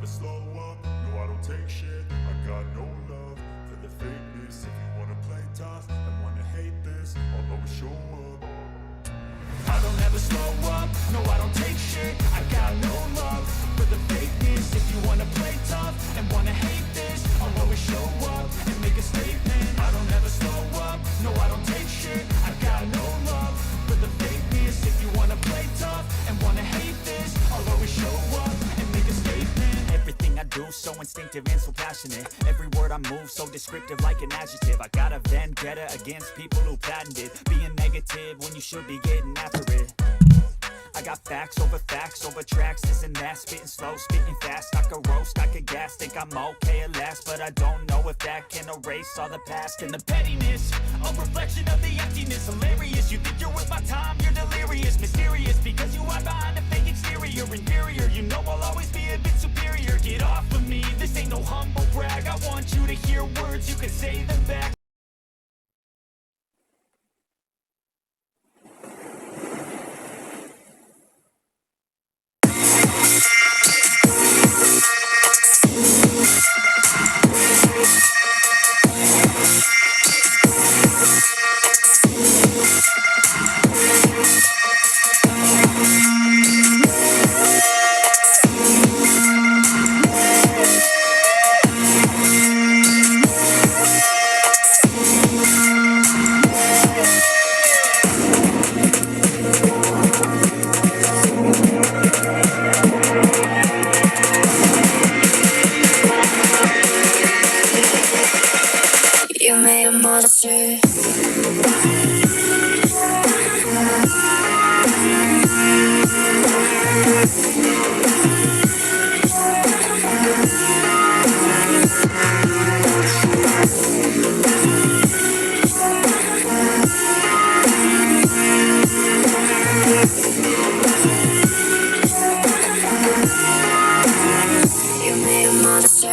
never slow up, no I don't take shit. I got no love for the fakeness. If you wanna play tough and wanna hate this, I'll always show up. I don't ever slow up, no I don't take shit. I got no love for the fakeness. If you wanna play tough and wanna hate this, I'll always show up and make a statement. I don't ever slow up, no I don't take shit. I got no love for the fakeness. If you wanna play tough and wanna hate this, I'll always show up and make a statement. Everything I do so instinctive and so passionate. Every word I move so descriptive like an adjective. I got a vendetta against people who patented being negative when you should be getting after it. I got facts over tracks, this and that. Spitting slow, spitting fast. I could roast, I could gas. Think I'm okay at last, but I don't know if that can erase all the past. And the pettiness, a reflection of the emptiness. Hilarious, you think you're worth my time, you're delirious. Mysterious, because you hide behind a fake exterior. Inferior, you know I'll always be a bit superior. Get off of me, this ain't no humble brag. I want you to hear words, you can say them back. You made a monster. You made a monster.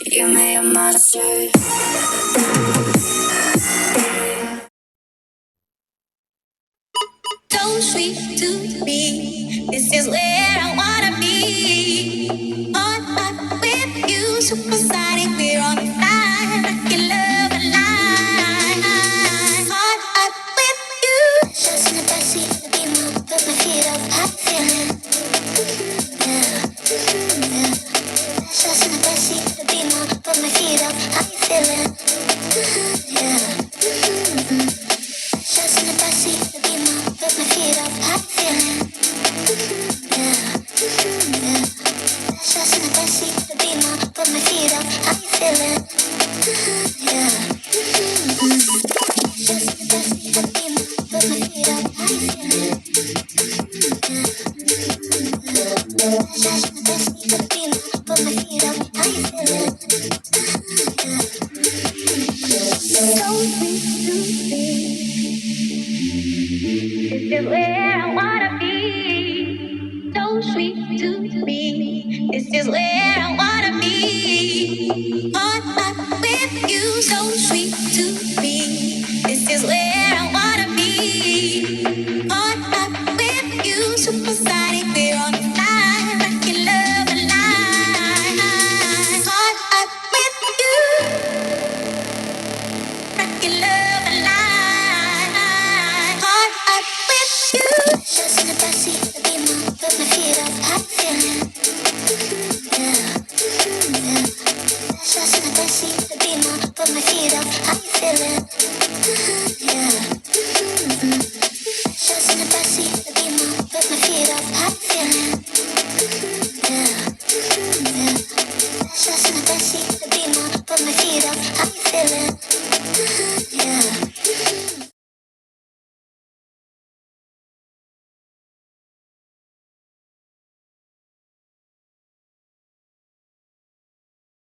You made a monster. So sweet to me. This is where I wanna be. On up with you, supersonic. We're on fire, like your love alive. On up with you. Just in the backseat of the beamer, put my feet up, hot feeling. Yeah. Just in the backseat of the beamer, put my feet up, how you feeling? Yeah. Just in the backseat of the beamer, put my feet up, how you feeling? Yeah. Just in the backseat of the beamer, put my feet up, how you feeling? Yeah. Just in the backseat of the beamer, put my feet up, how you feeling? Just in the backseat of the beamer, put my feet up, how you feeling? So sweet to me. This is where I wanna be. So sweet to me. This is where I wanna be. On up with you. So sweet to me. This is where I wanna be. On up with you. Supersonic. We're on fire. Rock your love alive. On up with you. Rock your love alive. On up with you. Just in the backseat of the beamer, put my feet up, how you feeling? Yeah. Just in the backseat of the beamer, put my feet up, how you feeling? Yeah. Just in the backseat of the beamer, put my feet up, how you feeling?